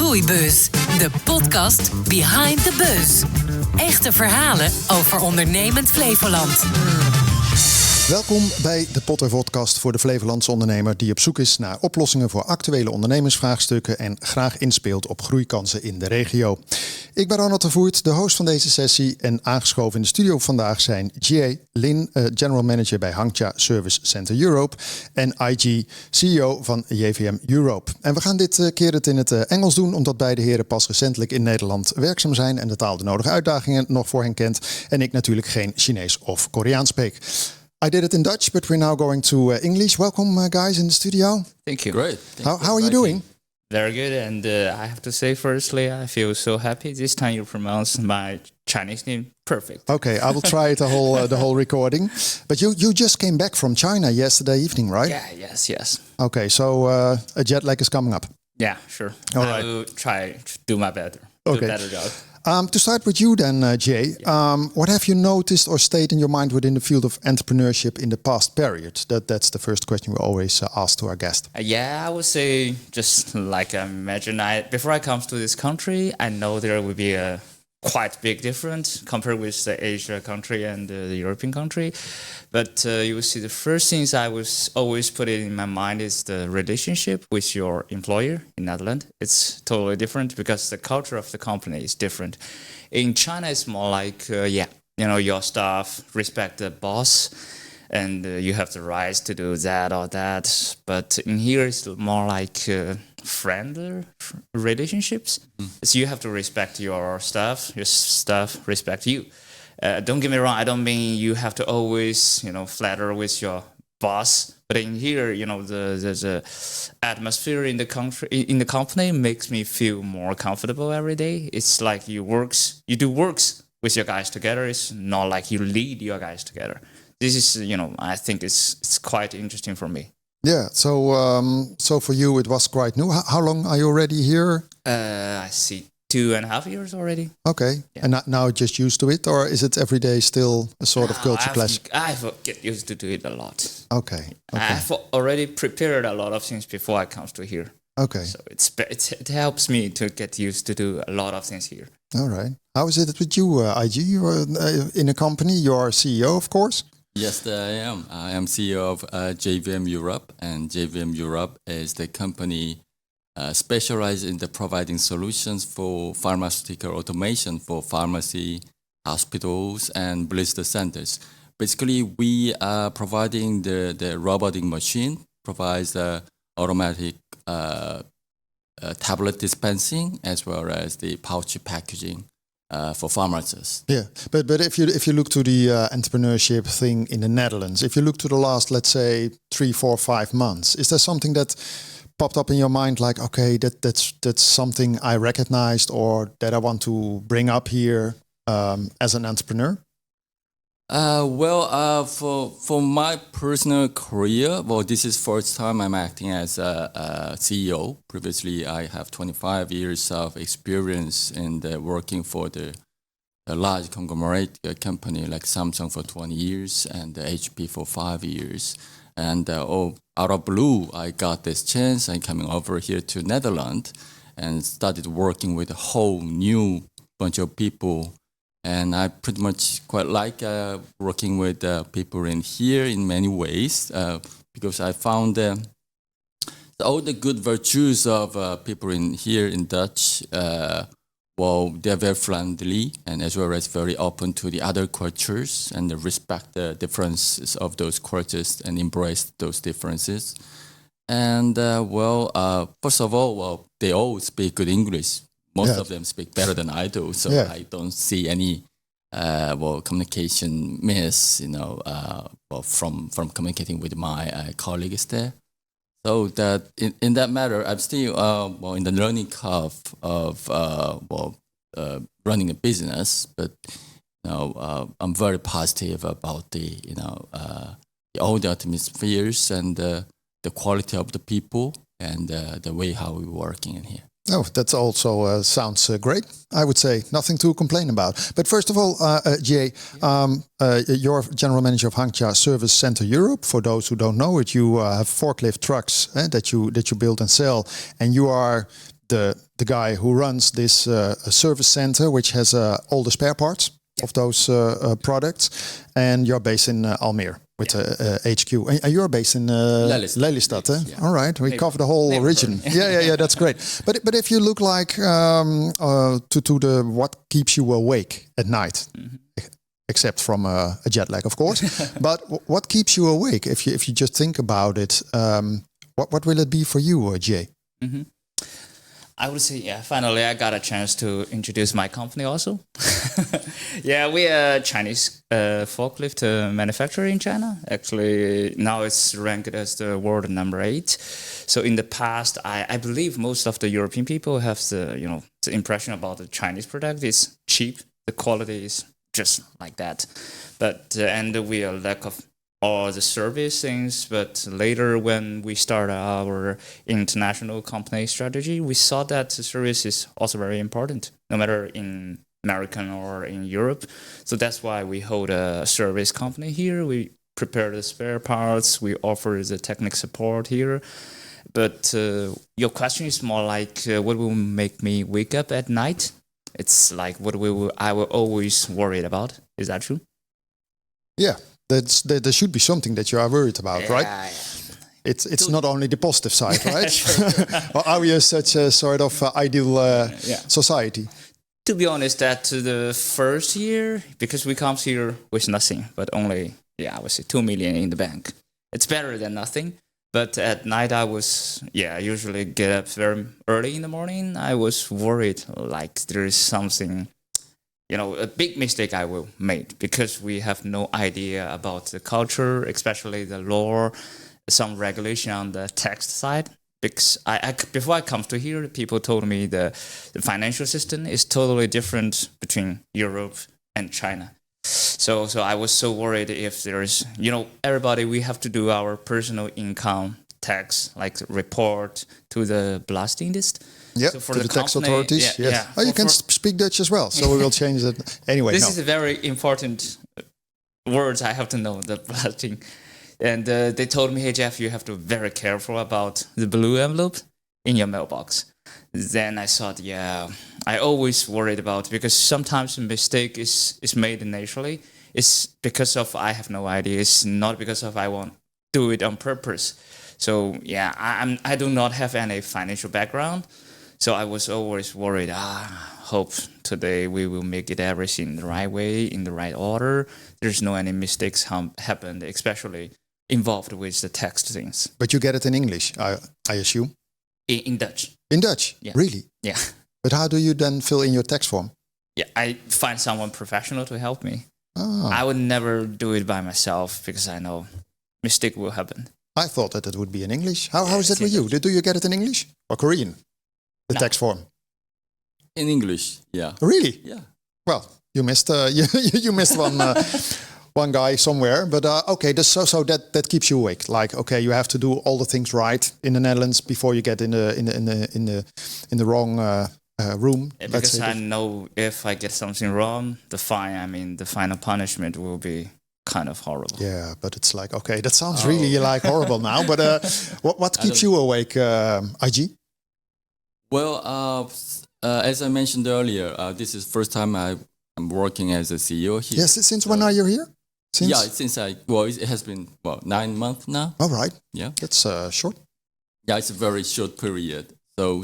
Groeibuzz, de podcast behind the buzz. Echte verhalen over ondernemend Flevoland. Welkom bij de Vodcast voor de Flevolandse ondernemer die op zoek is naar oplossingen voor actuele ondernemersvraagstukken en graag inspeelt op groeikansen in de regio. Ik ben Ronald, Voert, de host van deze sessie, en aangeschoven in de studio vandaag zijn Lin, General Manager bij HANGCHA Service Center Europe, en IG, CEO van JVM Europe. En we gaan dit keer het in het Engels doen, omdat beide heren pas recentelijk in Nederland werkzaam zijn en de taal de nodige uitdagingen nog voor hen kent en ik natuurlijk geen Chinees of Koreaans spreek. I did it in Dutch, but we're now going to English. Welcome, guys, in the studio. Thank you. Great. How are you doing? Very good. And I have to say, firstly, I feel so happy. This time you pronounced my Chinese name perfect. Okay, I will try it the whole recording. But you just came back from China yesterday evening, right? Yeah, yes. Okay, so a jet lag is coming up. Yeah, sure. All I right. will try to do my better. Okay. Do a better job. To start with you then, Jay, what have you noticed or stayed in your mind within the field of entrepreneurship in the past period? That's the first question we always ask to our guest. I would say just like before I come to this country, I know there will be a quite big difference compared with the Asia country and the European country. But you will see the first things I was always put it in my mind is the relationship with your employer in Netherlands. It's totally different because the culture of the company is different. In China, it's more like, your staff respect the boss and you have the rights to do that or that. But in here, it's more like friendly relationships. So you have to respect your staff respect you. Don't get me wrong, I don't mean you have to always, flatter with your boss. But in here, the atmosphere in the company makes me feel more comfortable every day. It's like you do works with your guys together. It's not like you lead your guys together. This is, I think it's quite interesting for me. Yeah, so for you it was quite new. How long are you already here? I see 2.5 years already. Okay, yeah. And now just used to it, or is it every day still a sort of culture clash? I've get used to do it a lot. Okay. I've already prepared a lot of things before I come to here. Okay. So it helps me to get used to do a lot of things here. All right. How is it with you, IG? You're in a company. You are CEO, of course. Yes, I am. I am CEO of JVM Europe, and JVM Europe is the company specialized in the providing solutions for pharmaceutical automation for pharmacy, hospitals, and blister centers. Basically, we are providing the robotic machine, provides the automatic tablet dispensing as well as the pouch packaging. For pharmacists. Yeah, but if you look to the entrepreneurship thing in the Netherlands, if you look to the last, let's say, 3, 4, 5 months, is there something that popped up in your mind like, okay, that's something I recognized or that I want to bring up here as an entrepreneur? For my personal career, this is first time I'm acting as a CEO. Previously, I have 25 years of experience in working for a large conglomerate company like Samsung for 20 years and HP for 5 years. And out of blue, I got this chance. I'm coming over here to Netherlands and started working with a whole new bunch of people. And I pretty much quite like working with people in here in many ways because I found all the good virtues of people in here in Dutch. They're very friendly and as well as very open to the other cultures and they respect the differences of those cultures and embrace those differences. And first of all, they all speak good English. Most of them speak better than I do, so I don't see any communication miss, from communicating with my colleagues there. So that in that matter, I'm still in the learning curve of running a business, but I'm very positive about all the atmospheres and the quality of the people and the way how we're working in here. Oh, that also sounds great. I would say nothing to complain about. But first of all, Jay, you're general manager of HANGCHA Service Center Europe. For those who don't know it, you have forklift trucks that you build and sell, and you are the guy who runs this service center, which has all the spare parts of those products, and you're based in Almere with HQ. And you're based in Lelystad. Yes, yeah. All right, we cover the whole region. Yeah, that's great. But if you look like to the what keeps you awake at night, except from a jet lag, of course. But what keeps you awake if you just think about it? What will it be for you, Jay? Mm-hmm. I would say, finally I got a chance to introduce my company also. We are Chinese forklift manufacturer in China. Actually, now it's ranked as the world number 8. So in the past, I believe most of the European people have the impression about the Chinese product is cheap. The quality is just like that. But and we are lack of all the service things, but later when we started our international company strategy, we saw that the service is also very important, no matter in American or in Europe. So that's why we hold a service company here. We prepare the spare parts, we offer the technical support here. But your question is more like, what will make me wake up at night? It's like what I will always worried about. Is that true? Yeah. There should be something that you are worried about, right? Yeah. It's not only the positive side, right? Or are we such a sort of ideal society? To be honest, that the first year, because we come here with nothing, but only, I would say 2 million in the bank. It's better than nothing. But at night I usually get up very early in the morning. I was worried like there is something, a big mistake I will make because we have no idea about the culture, especially the law, some regulation on the tax side. Because before I come to here, people told me the financial system is totally different between Europe and China. So I was so worried if there is, everybody, we have to do our personal income tax, like report to the Belastingdienst. Yeah, so for to the tax authorities. Yes. Yeah. Oh, you can speak Dutch as well, so we will change it anyway. This is a very important words I have to know, the Belasting. And they told me, hey, Jeff, you have to be very careful about the blue envelope in your mailbox. Then I thought, I always worried about, because sometimes a mistake is made naturally. It's because of I have no idea. It's not because of I won't do it on purpose. So, I do not have any financial background. So I was always worried, hope today we will make it everything the right way, in the right order. There's no any mistakes happened, especially involved with the text things. But you get it in English, I assume? In Dutch. In Dutch? Yeah. Really? Yeah. But how do you then fill in your text form? Yeah, I find someone professional to help me. Oh. I would never do it by myself because I know mistake will happen. I thought that it would be in English. How is that with you? Do you get it in English or Korean? The text form? In English, yeah. Really? Yeah. Well, you missed you missed one guy somewhere, but okay. So that keeps you awake. Like, okay, you have to do all the things right in the Netherlands before you get in the wrong room. Yeah, because I know if I get something wrong, the final punishment will be kind of horrible. Yeah, but it's like, okay, that sounds really like horrible now. But what keeps you awake, IG? Well, as I mentioned earlier, this is the first time I'm working as a CEO here. Yes, since when are you here? It has been 9 months now. All right. Yeah, that's short. Yeah, it's a very short period. So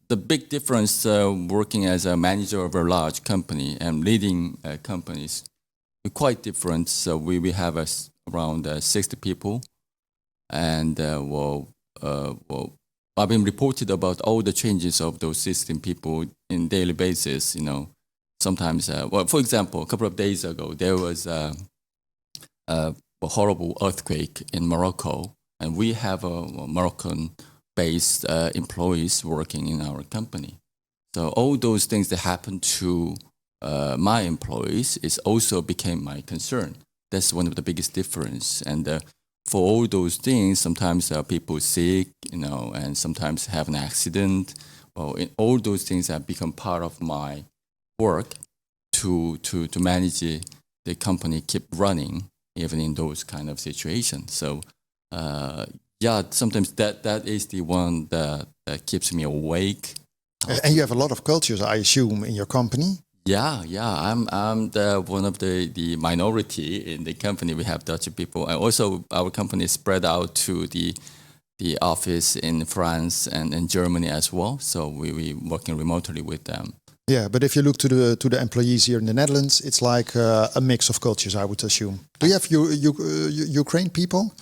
the big difference working as a manager of a large company and leading companies is quite different. So we have around 60 people, and I've been reported about all the changes of those 16 people in daily basis. Sometimes, for example, a couple of days ago, there was a horrible earthquake in Morocco, and we have Moroccan-based employees working in our company. So all those things that happened to my employees also became my concern. That's one of the biggest difference. And for all those things, sometimes people sick, and sometimes have an accident. Well, all those things have become part of my work to manage the company keep running even in those kind of situations. So sometimes that is the one that keeps me awake And you have a lot of cultures, I assume, in your company. Yeah. I'm the one of the minority in the company. We have Dutch people, and also our company is spread out to the office in France and in Germany as well. So we working remotely with them. Yeah, but if you look to the employees here in the Netherlands, it's like a mix of cultures, I would assume. Do you have Ukraine people?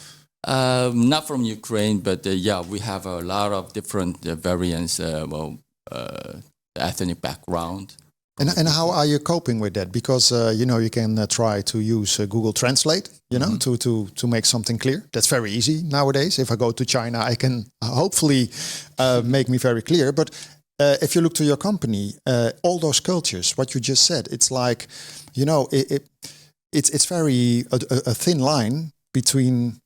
Not from Ukraine, but we have a lot of different variants. Ethnic background. And how are you coping with that? Because you can try to use Google Translate, to make something clear. That's very easy nowadays. If I go to China, I can hopefully make me very clear. But if you look to your company, all those cultures, what you just said, it's like, it's very a thin line between,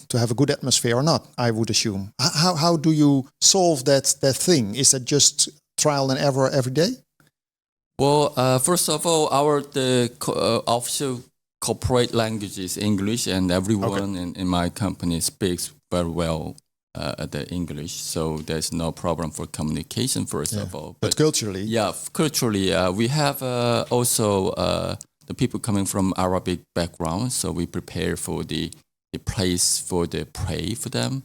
to have a good atmosphere or not, I would assume. How do you solve that thing? Is that just trial and error every day? Well, first of all, our official corporate language is English, and everyone in my company speaks very well the English, so there's no problem for communication, first of all. But culturally? Yeah, culturally, we have also the people coming from Arabic background, so we prepare for the place for the pray for them.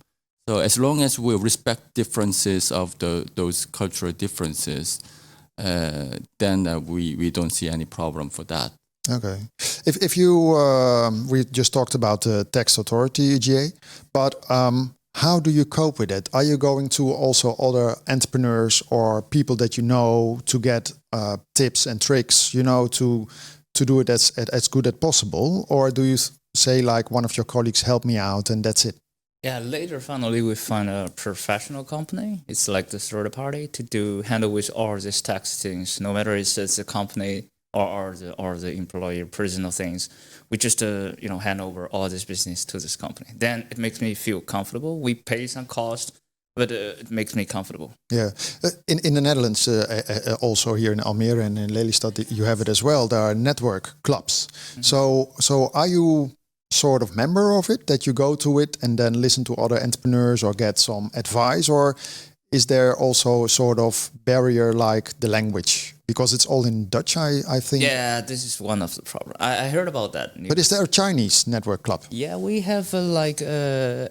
So as long as we respect differences of those cultural differences, then we don't see any problem for that. Okay. If you, we just talked about the tax authority, GA, but how do you cope with it? Are you going to also other entrepreneurs or people that you know to get tips and tricks, to do it as good as possible? Or do you say like one of your colleagues, help me out, and that's it? Yeah, later finally we find a professional company. It's like the third party to handle with all these tax things, no matter it's a company or the employer personal things. We just hand over all this business to this company. Then it makes me feel comfortable. We pay some cost, but it makes me comfortable. Yeah, in the Netherlands, also here in Almere and in Lelystad, you have it as well. There are network clubs. Mm-hmm. So are you sort of member of it, that you go to it and then listen to other entrepreneurs or get some advice, or is there also a sort of barrier like the language? Because it's all in Dutch, I think. Yeah, this is one of the problems. I heard about that. But is there a Chinese network club? Yeah, we have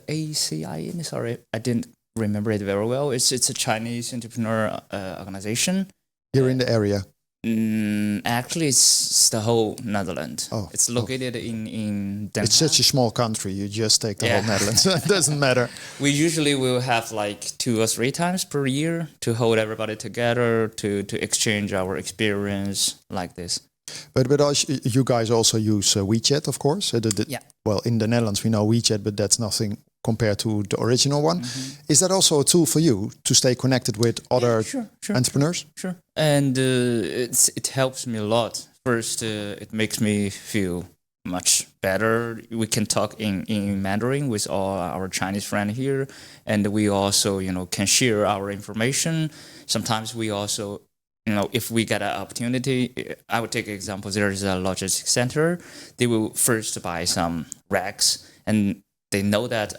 ACI. Sorry, I didn't remember it very well. It's a Chinese entrepreneur organization. Here in the area? Actually, it's the whole Netherlands. Oh, it's located in Den Haag. It's such a small country. You just take the whole Netherlands. It doesn't matter. We usually will have like 2 or 3 times per year to hold everybody together to exchange our experience like this. But you guys also use WeChat, of course. Yeah. Well, in the Netherlands we know WeChat, but that's nothing compared to the original one. Mm-hmm. Is that also a tool for you to stay connected with other entrepreneurs? Sure. And it helps me a lot. First, it makes me feel much better. We can talk in Mandarin with all our Chinese friends here, and we also, can share our information. Sometimes we also, if we get an opportunity, I would take an example. There is a logistics center. They will first buy some racks, and they know that,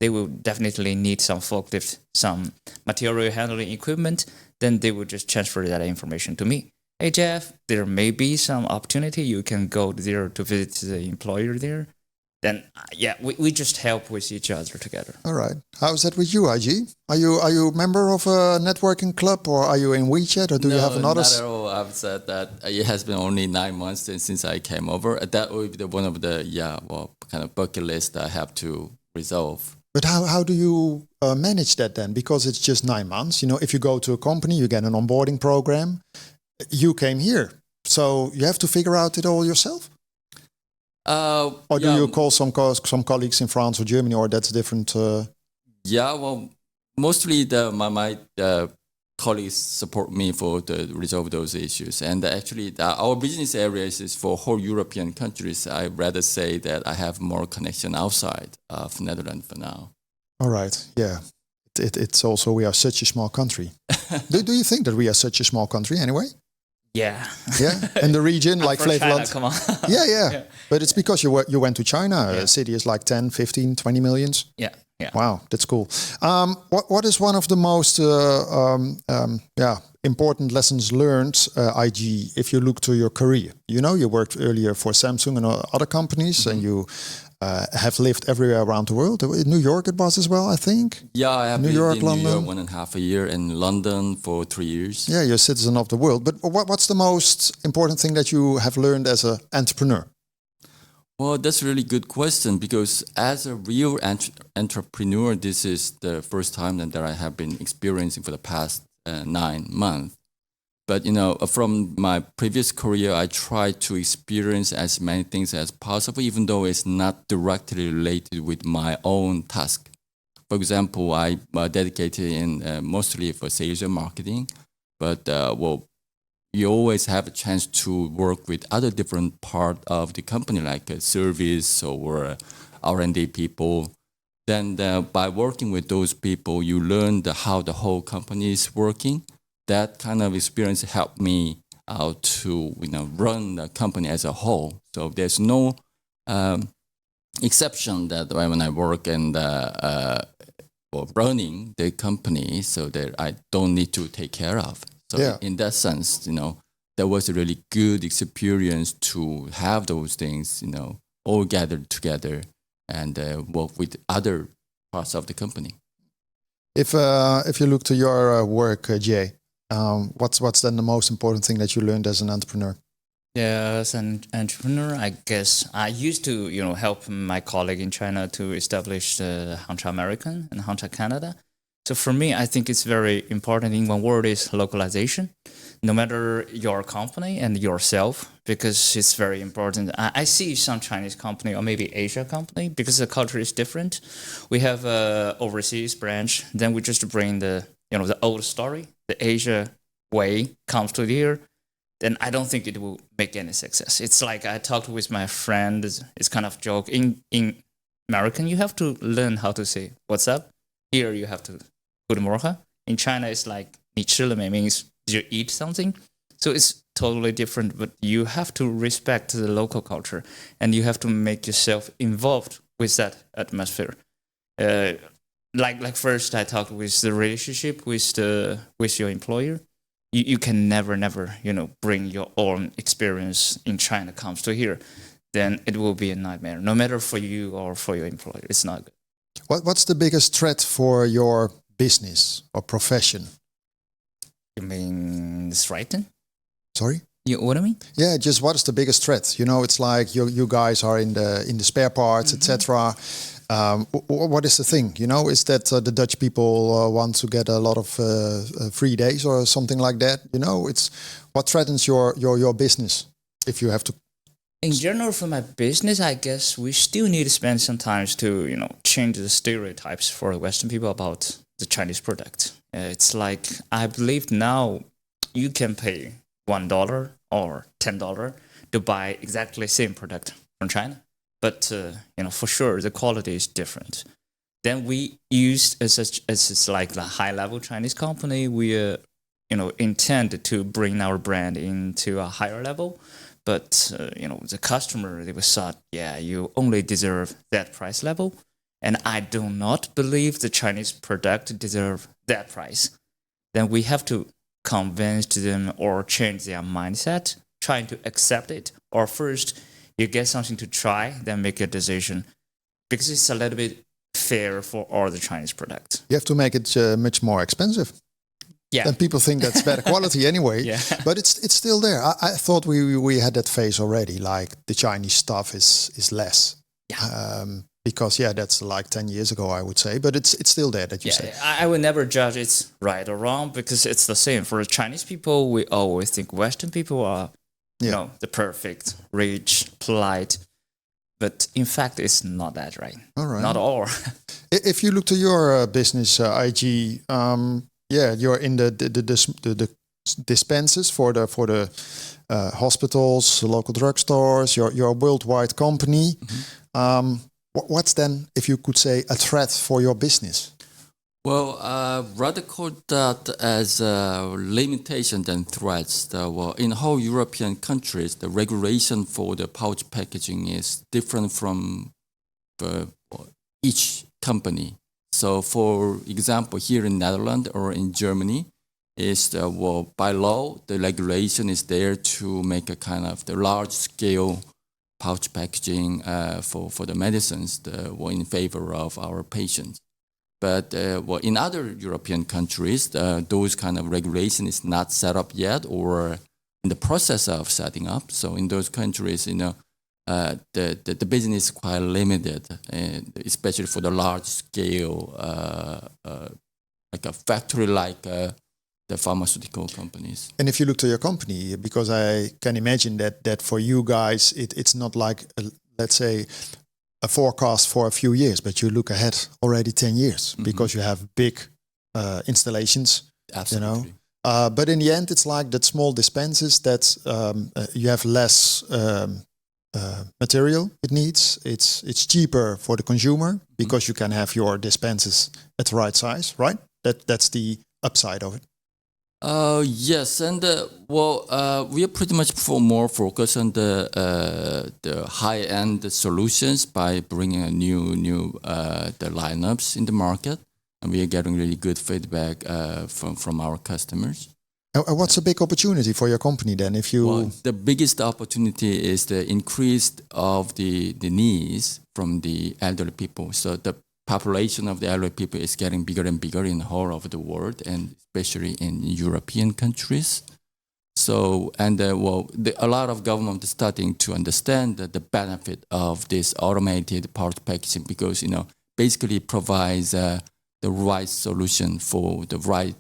they will definitely need some forklift, some material handling equipment. Then they will just transfer that information to me. Hey, Jeff, there may be some opportunity. You can go there to visit the employer there. Then, we just help with each other together. All right. How's that with you, IG? Are you a member of a networking club, or are you in WeChat, or do you have another? Not at all. I've said that it has been only 9 months since I came over. That would be one of the kind of bucket list I have to resolve. But how do you manage that then? Because it's just 9 months. If you go to a company, you get an onboarding program. You came here, so you have to figure out it all yourself. Or do you call some colleagues in France or Germany, or that's different? Mostly my colleagues support me to resolve those issues. And actually, our business areas is for whole European countries. I'd rather say that I have more connection outside of Netherlands for now. All right, yeah. It's also, we are such a small country. do you think that we are such a small country anyway? Yeah. Yeah, in the region, like Flevoland. Come on. Yeah. But it's because you went to China. A city is like 10, 15, 20 millions. Yeah. Yeah. Wow, that's cool. What is one of the most important lessons learned, IG, if you look to your career? You know, you worked earlier for Samsung and other companies, and you have lived everywhere around the world. In New York it was as well, I think. Yeah, I have New lived York, in London. New York 1.5 years, and London for 3 years. Yeah, you're a citizen of the world. But what's the most important thing that you have learned as an entrepreneur? Well, that's a really good question, because as a real entrepreneur, this is the first time that I have been experiencing for the past 9 months. But, you know, from my previous career, I try to experience as many things as possible, even though it's not directly related with my own task. For example, I dedicated in mostly for sales and marketing, but you always have a chance to work with other different part of the company, like a service or R&D people. Then by working with those people, you learn how the whole company is working. That kind of experience helped me out to run the company as a whole. So there's no exception that when I work and running the company, so that I don't need to take care of. So in that sense, that was a really good experience to have those things, all gathered together and work with other parts of the company. If you look to your work, Jay, what's then the most important thing that you learned as an entrepreneur? Yeah, as an entrepreneur, I guess I used to, help my colleague in China to establish the HANGCHA American and HANGCHA Canada. So for me, I think it's very important in one word is localization, no matter your company and yourself, because it's very important. I see some Chinese company or maybe Asia company, because the culture is different. We have a overseas branch, then we just bring the old story, the Asia way comes to here, then I don't think it will make any success. It's like I talked with my friend, it's kind of joke. In American, you have to learn how to say, what's up? Here you have to Guten Morgen. In China, it's like 你吃了没 means you eat something. So it's totally different, but you have to respect the local culture and you have to make yourself involved with that atmosphere. Like first I talked with the relationship with your employer. You can never, bring your own experience in China comes to here. Then it will be a nightmare, no matter for you or for your employer. It's not good. What's the biggest threat for your business or profession? You mean threaten? Sorry? What do I mean? Yeah, just what is the biggest threat? It's like you guys are in the spare parts, etc. What is the thing? Is that the Dutch people want to get a lot of free days or something like that? It's what threatens your business if you have to. In general, for my business, I guess we still need to spend some time to change the stereotypes for Western people about the Chinese product. It's like I believe now you can pay $1 or $10 to buy exactly the same product from China. But for sure, the quality is different. Then we used as it's like the high-level Chinese company, we intend to bring our brand into a higher level. But the customer, they were thought, you only deserve that price level, and I do not believe the Chinese product deserve that price. Then we have to convince them or change their mindset, trying to accept it, or first. You get something to try, then make a decision. Because it's a little bit fair for all the Chinese products. You have to make it much more expensive. Yeah. And people think that's better quality anyway. Yeah. But it's still there. I thought we had that phase already, like the Chinese stuff is less. Yeah. Because that's like 10 years ago, I would say. But it's still there that you say. I would never judge it's right or wrong because it's the same. For Chinese people, we always think Western people are the perfect, rich, polite. But in fact, it's not that right. All right. Not all. If you look to your business, IG, you're in the dispensers for the hospitals, local drugstores. You're a worldwide company. Mm-hmm. What's then, if you could say, a threat for your business? Well, rather call that as a limitation than threats. In whole European countries, the regulation for the pouch packaging is different from each company. So, for example, here in Netherlands or in Germany, by law the regulation is there to make a kind of the large scale pouch packaging for the medicines in favor of our patients. But in other European countries, those kind of regulation is not set up yet or in the process of setting up. So in those countries, the business is quite limited, especially for the large scale, like a factory like the pharmaceutical companies. And if you look to your company, because I can imagine that for you guys, it's not like, let's say, a forecast for a few years, but you look ahead already 10 years because you have big installations. Absolutely. But in the end, it's like that small dispensers that you have less material it needs. It's cheaper for the consumer because you can have your dispensers at the right size, right? That's the upside of it. Yes, and we are pretty much more focused on the high-end solutions by bringing a new the lineups in the market, and we are getting really good feedback from our customers. And what's a big opportunity for your company then? If you the biggest opportunity is the increase of the needs from the elderly people. So the population of the elderly people is getting bigger and bigger in the whole of the world, and especially in European countries. So, and a lot of government is starting to understand the benefit of this automated pouch packaging because, basically provides the right solution for the right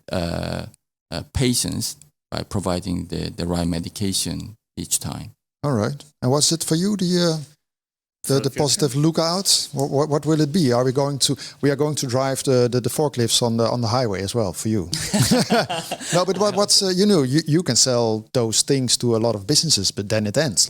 patients by providing the right medication each time. All right. And what's it for you, the positive lookout? What will it be? We are going to drive the forklifts on the highway as well for you. No, but what's you can sell those things to a lot of businesses, but then it ends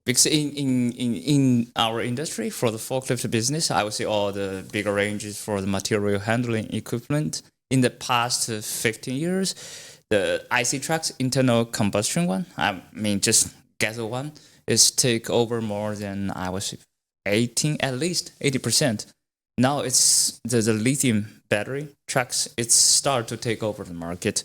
Because in our industry, for the forklift business, I would say all the bigger ranges for the material handling equipment. In the past 15 years, the IC trucks, internal combustion one, I mean just gasoline one, is take over more than I was at least 80%. Now it's the lithium battery trucks. It's start to take over the market.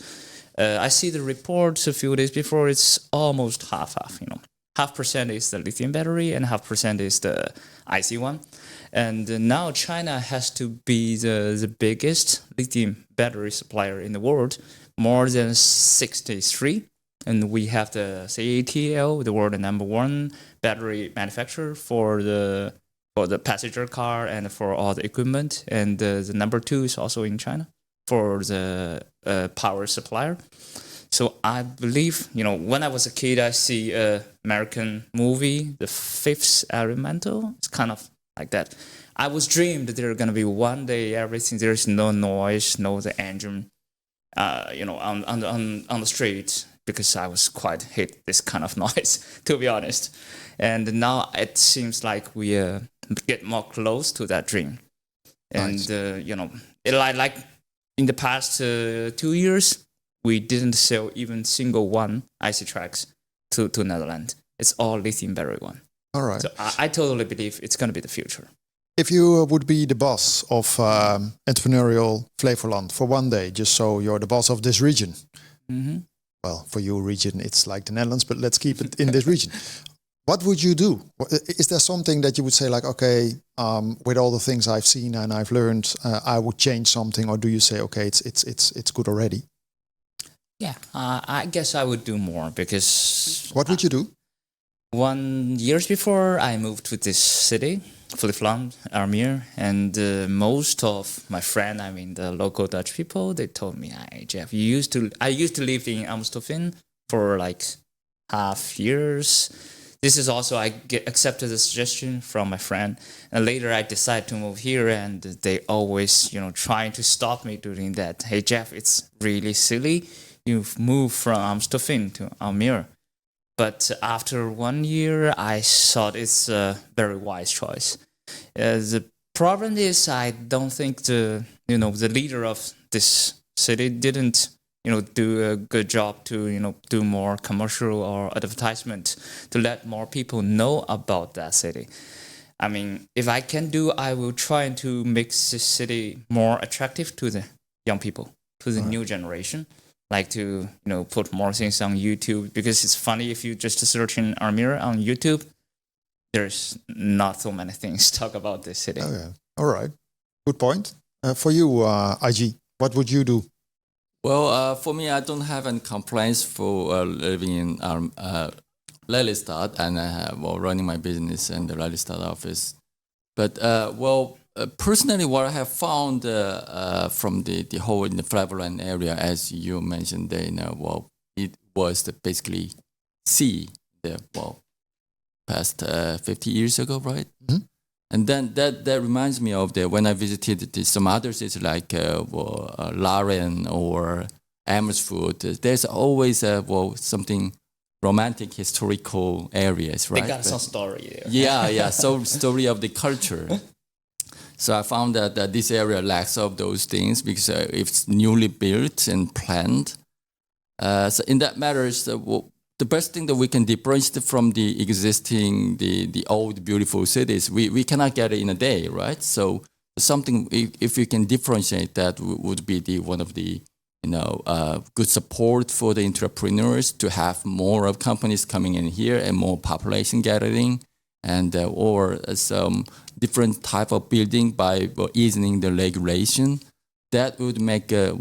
I see the reports a few days before. It's almost half. 0.5% is the lithium battery and 0.5% is the IC one. And now China has to be the biggest lithium battery supplier in the world, more than 63. And we have the CATL, the world number one battery manufacturer for the passenger car and for all the equipment. And the number two is also in China for the power supplier. So I believe, when I was a kid, I see an American movie, The Fifth Elemental. It's kind of like that. I was dreamed that there going to be one day everything, there's no noise, no the engine, on the street, because I was quite hate this kind of noise, to be honest. And now it seems like we get more close to that dream. And, nice. Like in the past 2 years, we didn't sell even single one IC tracks to Netherlands. It's all lithium battery one. All right. So I totally believe it's going to be the future. If you would be the boss of entrepreneurial Flevoland for one day, just so you're the boss of this region. Mm-hmm. Well, for your region, it's like the Netherlands, but let's keep it in this region. What would you do? Is there something that you would say like, okay, with all the things I've seen and I've learned, I would change something? Or do you say, okay, it's good already? Yeah, I guess I would do more because... What would you do? 1 year before I moved to this city, Flevoland, Almere, and most of my friends, the local Dutch people, they told me, "Hey, Jeff, I used to live in Amstelveen for like half years. This is also I accepted the suggestion from my friend, and later I decided to move here, and they always, trying to stop me doing that. Hey, Jeff, it's really silly. You've moved from Amstelveen to Almere." But after 1 year, I thought it's a very wise choice. The problem is, I don't think the leader of this city didn't do a good job to do more commercial or advertisement to let more people know about that city. I mean, if I can do, I will try to make the city more attractive to the young people, to the new generation. Like to put more things on YouTube, because it's funny if you just search in Almere on YouTube, there's not so many things to talk about this city. Oh, yeah. All right, good point. For you, IG, what would you do? Well, for me, I don't have any complaints for living in Lelystad and running my business in the Lelystad office. But personally, what I have found from the whole in the Flevoland area, as you mentioned, it was basically sea past 50 years ago, right? Mm-hmm. And then that reminds me of when I visited some other cities like Laren or Amersfoort. There's always something romantic, historical areas, right? They got some story there. Yeah. So story of the culture. So I found that this area lacks of those things because it's newly built and planned. So in that matters, the best thing that we can differentiate from the existing, the old beautiful cities, we cannot get it in a day, right? So something, if we can differentiate that, would be one of the good support for the entrepreneurs to have more of companies coming in here and more population gathering, and or some different type of building by easing the regulation. That would make a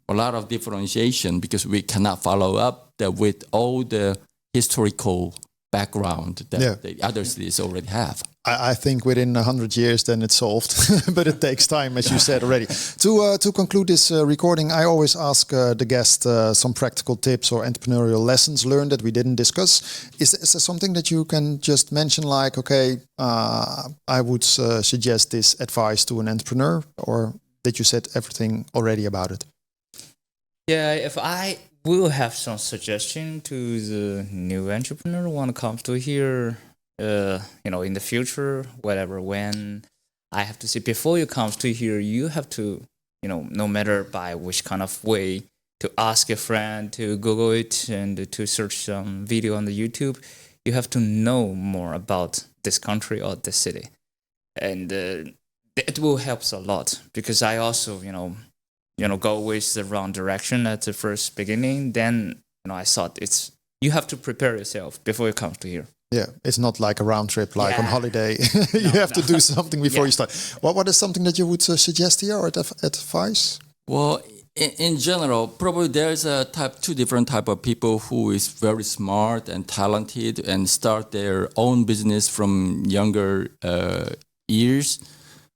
lot of differentiation, because we cannot follow up with all the historical background that the other cities already have. I think within 100 years, then it's solved. But it takes time, as you said already. To conclude this recording, I always ask the guest some practical tips or entrepreneurial lessons learned that we didn't discuss. Is there something that you can just mention, like, okay, I would suggest this advice to an entrepreneur, or did you said everything already about it? Yeah, if I will have some suggestion to the new entrepreneur who want to come to here, in the future, whatever, when I have to say, before you come to here, you have to, no matter by which kind of way, to ask a friend, to Google it, and to search some video on the YouTube. You have to know more about this country or this city. And it will help a lot, because I also, go with the wrong direction at the first beginning. Then, I thought you have to prepare yourself before you come to here. Yeah, it's not like a round trip, like on holiday. You have to do something before you start. What is something that you would suggest here or advise? Well, in general, probably there's two different type of people who is very smart and talented and start their own business from younger years.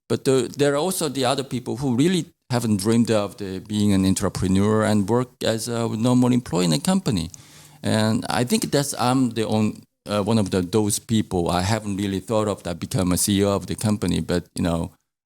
But there are also the other people who really haven't dreamed of being an entrepreneur and work as a normal employee in a company. And I think I'm the only one of those people. I haven't really thought of that become a CEO of the company. But,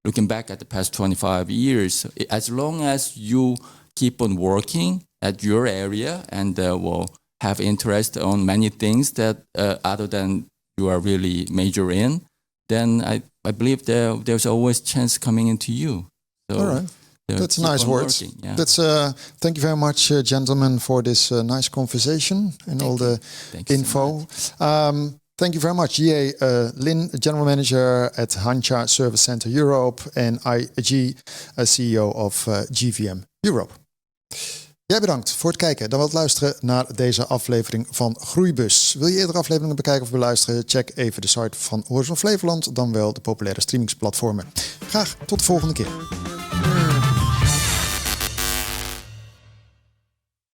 looking back at the past 25 years, as long as you keep on working at your area and will have interest on many things that other than you are really major in, then I believe there's always chance coming into you. So, all right. That's nice words. Yeah. That's thank you very much, gentlemen, for this nice conversation and all the info. So thank you very much, J.A. Lin, General Manager at HANGCHA Service Center Europe, en IG, CEO of GVM Europe. Jij bedankt voor het kijken, dan wel het luisteren naar deze aflevering van Groeibuzz. Wil je eerdere afleveringen bekijken of beluisteren? Check even de site van Horizon Flevoland, dan wel de populaire streamingsplatformen. Graag tot de volgende keer.